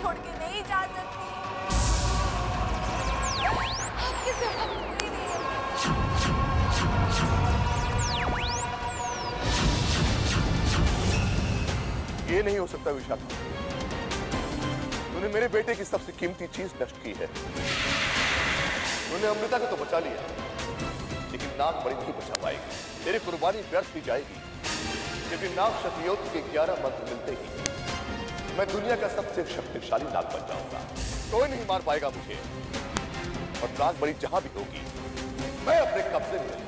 छोड़ के नहीं जा सकती। आपके सिवा कोई नहीं है। ये नहीं हो सकता विशाखा, तूने मेरे बेटे की सबसे कीमती चीज नष्ट की है। तूने अमृता को तो बचा लिया, लेकिन नाग बड़ी नहीं बचा पाएगी। तेरी कुर्बानी व्यर्थ ही जाएगी, क्योंकि नाग क्षत्रियों के 11 मंत्र मिलते ही मैं दुनिया का सबसे शक्तिशाली नाग बन जाऊंगा। कोई नहीं मार पाएगा मुझे, और नाग बड़ी जहां भी होगी मैं अपने कब्जे में।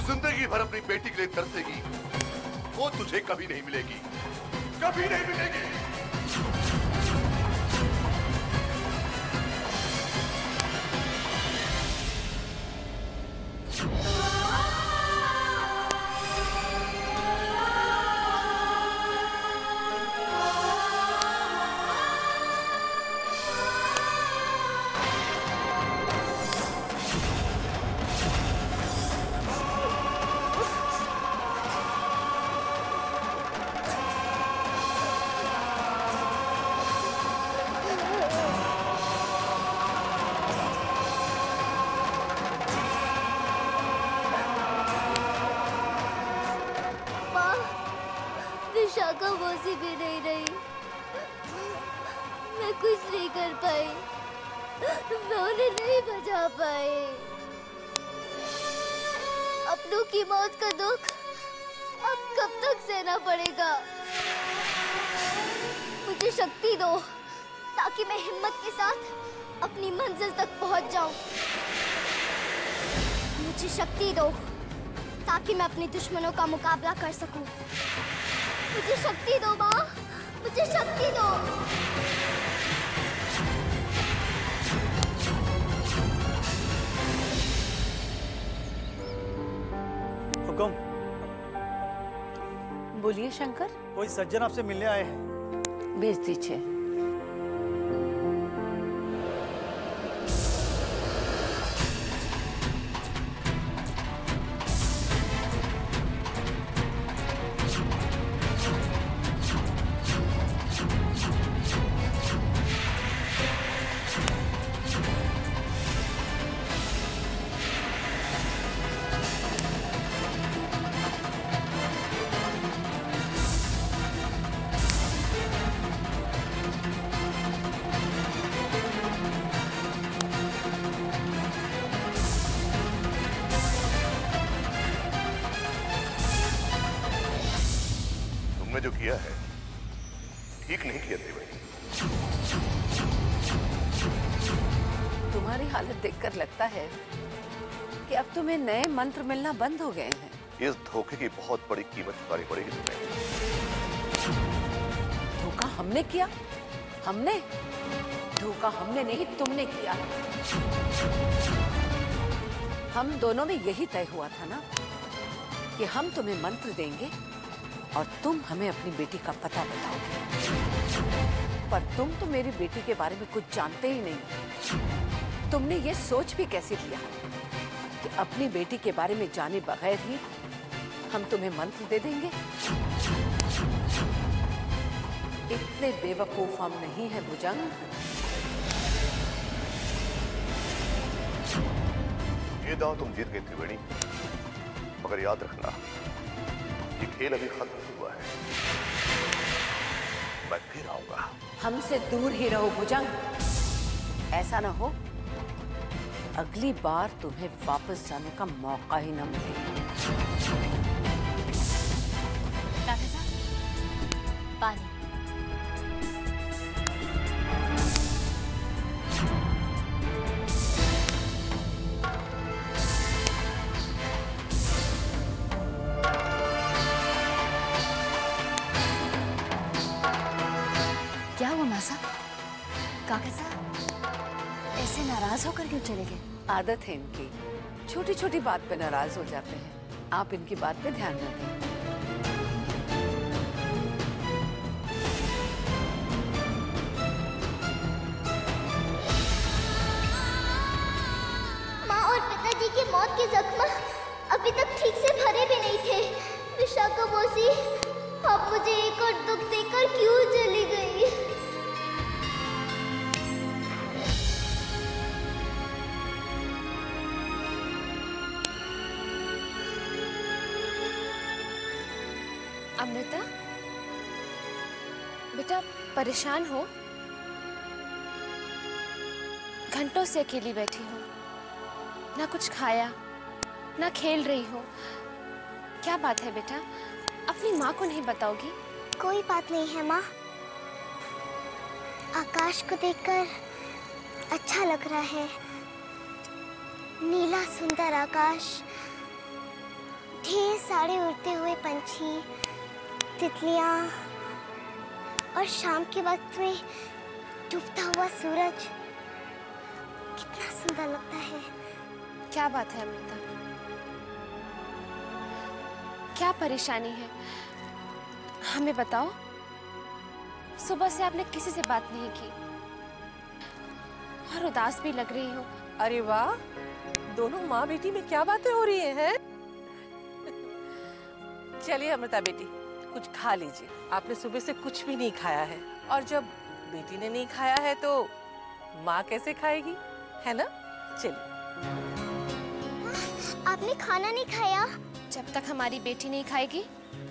जिंदगी भर अपनी बेटी के लिए तरसेगी, वो तुझे कभी नहीं मिलेगी, कभी नहीं मिलेगी। विशाखा मौसी भी नहीं रही, मैं कुछ नहीं कर पाई, मैं उन्हें नहीं बचा पाई। अपनों की मौत का दुख अब कब तक सहना पड़ेगा? मुझे शक्ति दो ताकि मैं हिम्मत के साथ अपनी मंजिल तक पहुंच जाऊं। मुझे शक्ति दो ताकि मैं अपने दुश्मनों का मुकाबला कर सकूं। मुझे शक्ति दो माँ, मुझे शक्ति दो। हुकुम। बोलिए शंकर। कोई सज्जन आपसे मिलने आए हैं। भेज दीजिए। जो किया है ठीक नहीं किया त्रिवेणी। तुम्हारी हालत देखकर लगता है कि अब तुम्हें नए मंत्र मिलना बंद हो गए हैं। इस धोखे की बहुत बड़ी कीमत चुकानी पड़ेगी तुम्हें। धोखा हमने किया? हमने? धोखा हमने नहीं, तुमने किया। हम दोनों में यही तय हुआ था ना कि हम तुम्हें मंत्र देंगे और तुम हमें अपनी बेटी का पता बताओगे। पर तुम तो मेरी बेटी के बारे में कुछ जानते ही नहीं। तुमने ये सोच भी कैसे लिया कि अपनी बेटी के बारे में जाने बगैर ही हम तुम्हें मंत्र दे देंगे? इतने बेवकूफ हम नहीं हैं भुजंग। ये दांव तुम जीत गई त्रिवेणी, मगर याद रखना ये खेल अभी खत्म हुआ है। मैं फिर आऊंगा। हमसे दूर ही रहो भुजंग। ऐसा ना हो अगली बार तुम्हें वापस जाने का मौका ही ना मिले। डॉक्टर साहब, पानी। ऐसे नाराज होकर क्यों चले गए? आदत है इनकी, छोटी छोटी बात पे नाराज हो जाते हैं। आप इनकी बात पे ध्यान न दें। माँ और पिताजी की मौत के जख्म अभी तक ठीक से भरे भी नहीं थे। विशाखा मौसी, आप मुझे एक और दुख देकर क्यों चली गई? अमृता, बेटा परेशान हो? घंटों से अकेली बैठी हो, ना कुछ खाया, ना खेल रही हो। क्या बात है बेटा? अपनी माँ को नहीं बताओगी? कोई बात नहीं है माँ। आकाश को देखकर अच्छा लग रहा है। नीला सुंदर आकाश, ढेर सारे उड़ते हुए पंछी, तितलियाँ और शाम के वक्त में डूबता हुआ सूरज, कितना सुंदर लगता है। क्या बात है अमृता? क्या परेशानी है? हमें बताओ। सुबह से आपने किसी से बात नहीं की और उदास भी लग रही हो। अरे वाह, दोनों माँ बेटी में क्या बातें हो रही हैं? चलिए अमृता बेटी, कुछ खा लीजिए। आपने सुबह से कुछ भी नहीं खाया है, और जब बेटी ने नहीं खाया है तो माँ कैसे खाएगी, है ना? चलिए। आपने खाना नहीं खाया? जब तक हमारी बेटी नहीं खाएगी,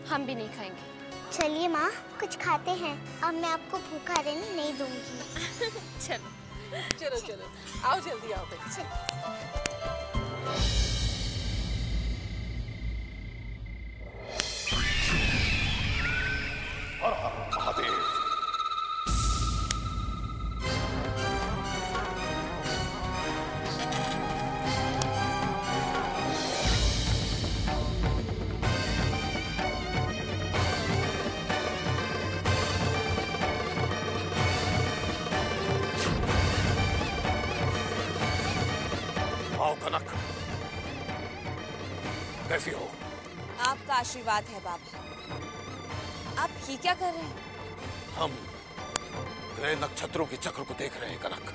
हम भी नहीं खाएंगे। चलिए माँ, कुछ खाते हैं। अब मैं आपको भूखा रहने नहीं दूंगी। चलो चलो चलो, आओ जल्दी आओ बेटी। हर हर महादेव। आओ कनक, कैसी हो? आपका आशीर्वाद है बाबा। आप ये क्या कर रहे हैं? हम ग्रह नक्षत्रों के चक्र को देख रहे हैं कनक।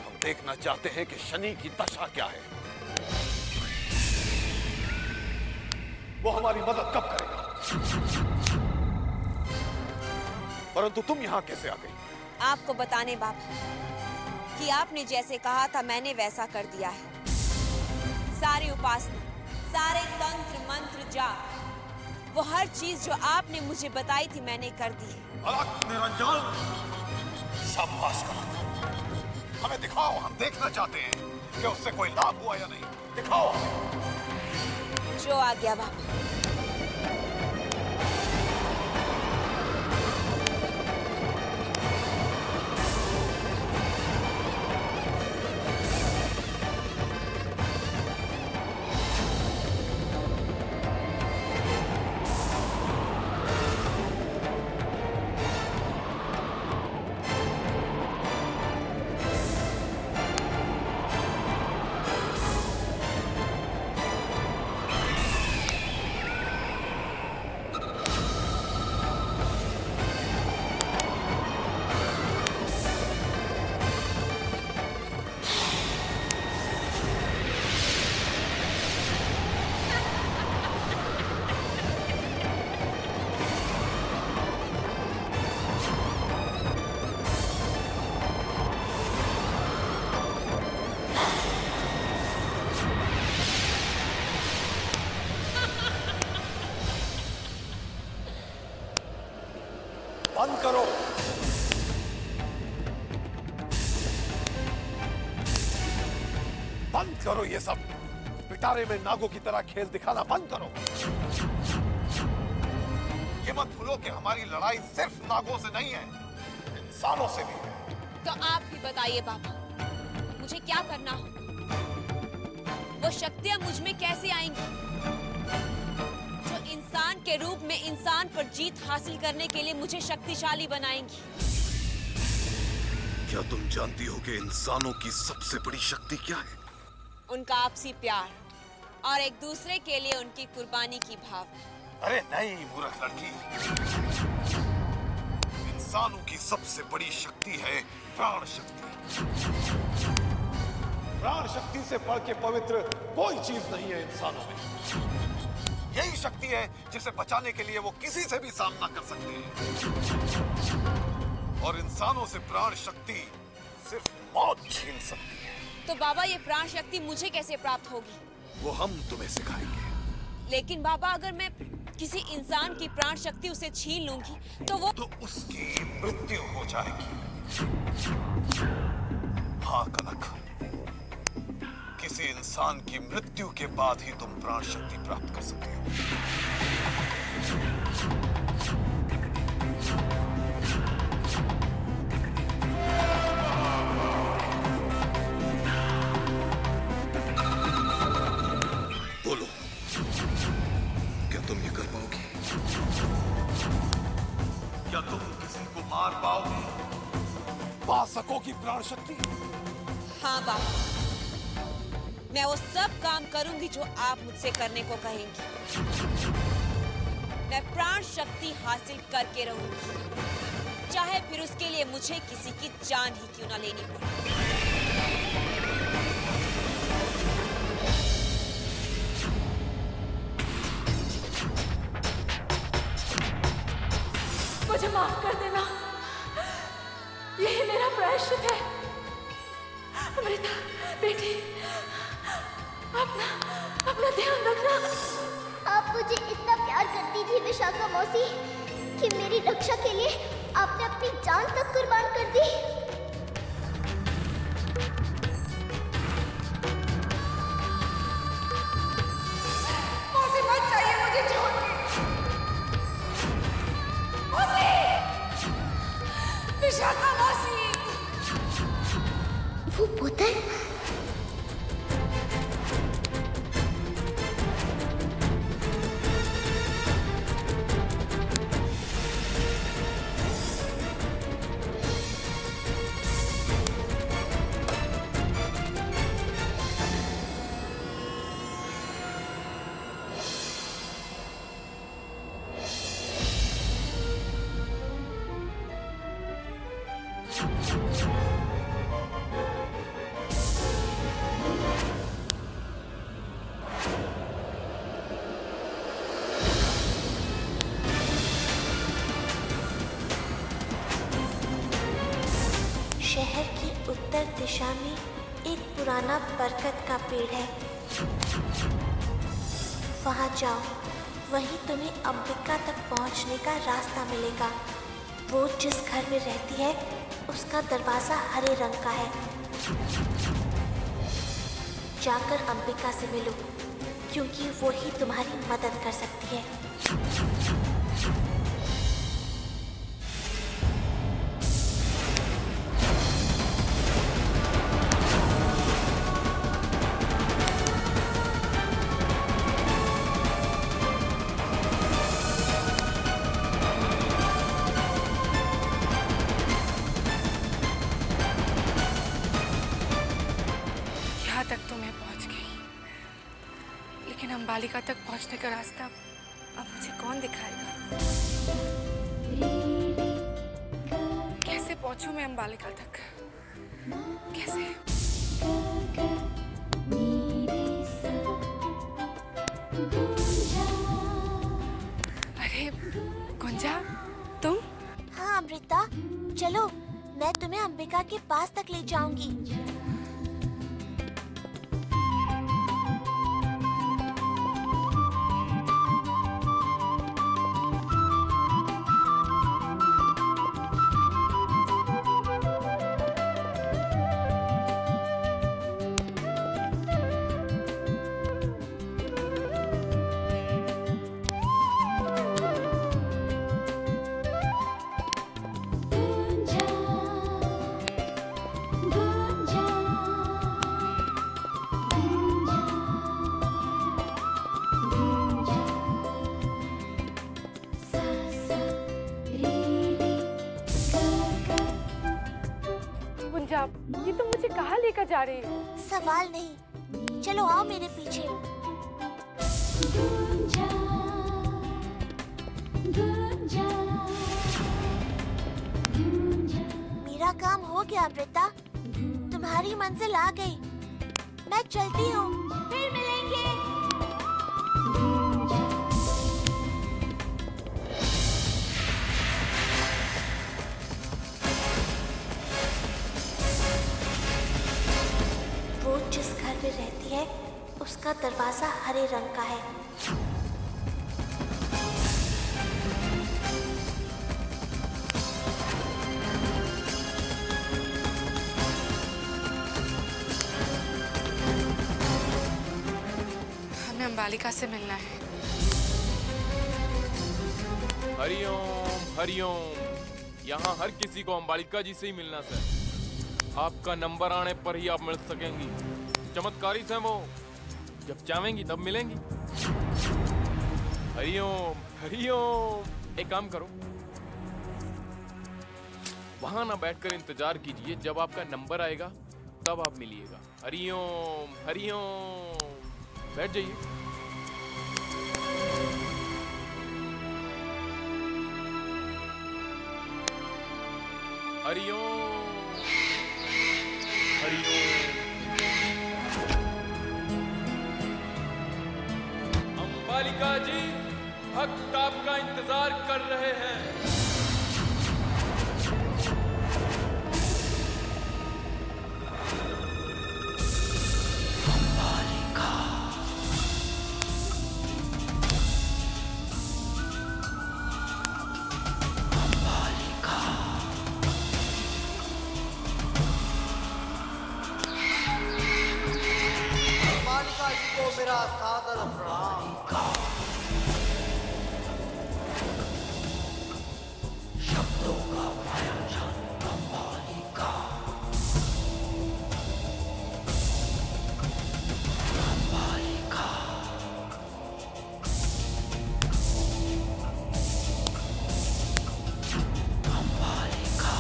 हम देखना चाहते हैं कि शनि की दशा क्या है, वो हमारी मदद कब करेगा। परंतु तुम यहां कैसे आ गई? आपको बताने बाबा कि आपने जैसे कहा था मैंने वैसा कर दिया है। सारी उपासना, सारे तंत्र मंत्र जाप, वो हर चीज जो आपने मुझे बताई थी मैंने कर दी है। अलग निरंजन, शाबाश कनक। हमें दिखाओ, हम देखना चाहते हैं कि उससे कोई लाभ हुआ या नहीं। दिखाओ। जो आ गया बाबा। बंद करो। बंद करो ये सब। पिटारे में नागों की तरह खेल दिखाना बंद करो। ये मत भूलो कि हमारी लड़ाई सिर्फ नागों से नहीं है, इंसानों से भी है। तो आप भी बताइए बाबा, मुझे क्या करना हो? वो शक्तियां मुझ में कैसे आएंगी जो इंसान के रूप में इंसान पर जीत हासिल करने के लिए मुझे शक्तिशाली बनाएंगी? क्या तुम जानती हो कि इंसानों की सबसे बड़ी शक्ति क्या है? उनका आपसी प्यार और एक दूसरे के लिए उनकी कुर्बानी की भावना। अरे नहीं मूर्ख लड़की, इंसानों की सबसे बड़ी शक्ति है प्राण शक्ति। प्राण शक्ति से बढ़ के पवित्र कोई चीज नहीं है इंसानों में। यही शक्ति है जिसे बचाने के लिए वो किसी से भी सामना कर सकते हैं। और इंसानों से प्राण शक्ति सिर्फ मौत छीन सकती है। तो बाबा, ये प्राण शक्ति मुझे कैसे प्राप्त होगी? वो हम तुम्हें सिखाएंगे। लेकिन बाबा, अगर मैं किसी इंसान की प्राण शक्ति उसे छीन लूंगी तो उसकी मृत्यु हो जाएगी। हाँ कनक, किसी इंसान की मृत्यु के बाद ही तुम प्राण शक्ति प्राप्त कर सकते हो। बोलो, क्या तुम ये कर पाओगी? क्या तुम किसी को मार पाओगी? पा सकोगी प्राण शक्ति? हाँ बाबा, मैं वो सब काम करूंगी जो आप मुझसे करने को कहेंगी। मैं प्राण शक्ति हासिल करके रहूंगी, चाहे फिर उसके लिए मुझे किसी की जान ही क्यों ना लेनी पड़े। मुझे माफ कर देना, यही मेरा प्रायश्चित है। अमृता बेटी, अपना ध्यान रखना। आप मुझे इतना प्यार करती थी विशाखा मौसी कि मेरी रक्षा के लिए आपने अपनी जान तक कुर्बान कर दी। मौसी मत चाहिए मुझे छोड़ के। मौसी, विशाखा मौसी। वो बोतल शहर की उत्तर दिशा में एक पुराना बरगद का पेड़ है। वहां जाओ, वहीं तुम्हें अंबिका तक पहुंचने का रास्ता मिलेगा। वो जिस घर में रहती है उसका दरवाजा हरे रंग का है। जाकर अंबिका से मिलो, क्योंकि वो ही तुम्हारी मदद कर सकती है। तक तो मैं पहुंच गई, लेकिन अंबालिका तक पहुंचने का रास्ता अब मुझे कौन दिखाएगा? कैसे पहुंचूं मैं अंबालिका तक? कैसे? अरे गुंजा, तुम? हाँ अमृता, चलो मैं तुम्हें अंबिका के पास तक ले जाऊंगी। गुंजा मुझे कहाँ लेकर जा रही हो? सवाल नहीं, चलो आओ मेरे पीछे। मेरा काम हो गया अमृता, तुम्हारी मंजिल आ गई। मैं चलती हूँ, फिर मिलेंगे। वो जिस घर में रहती है उसका दरवाजा हरे रंग का है। हमें अंबालिका से मिलना है। हरिओम हरिओम। यहाँ हर किसी को अंबालिका जी से ही मिलना सर। आपका नंबर आने पर ही आप मिल सकेंगी। चमत्कारी से वो, जब चाहेंगी तब मिलेंगी। हरिओम हरिओम। एक काम करो, वहां ना बैठकर इंतजार कीजिए, जब आपका नंबर आएगा तब आप मिलिएगा। हरिओम हरिओम। बैठ जाइए। हरिओम हरिओम। अंबालिका जी, भक्त आपका इंतजार कर रहे हैं। अंबालिका जी को मेरा सादर प्रणाम। शब्दों का भयानक अंबालिका। अंबालिका। अंबालिका।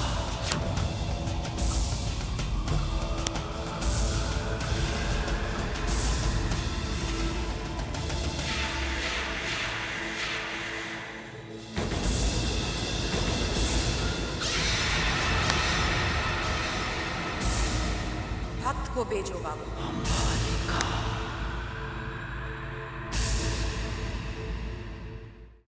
भक्त को भेजो बाबू। अंबालिका।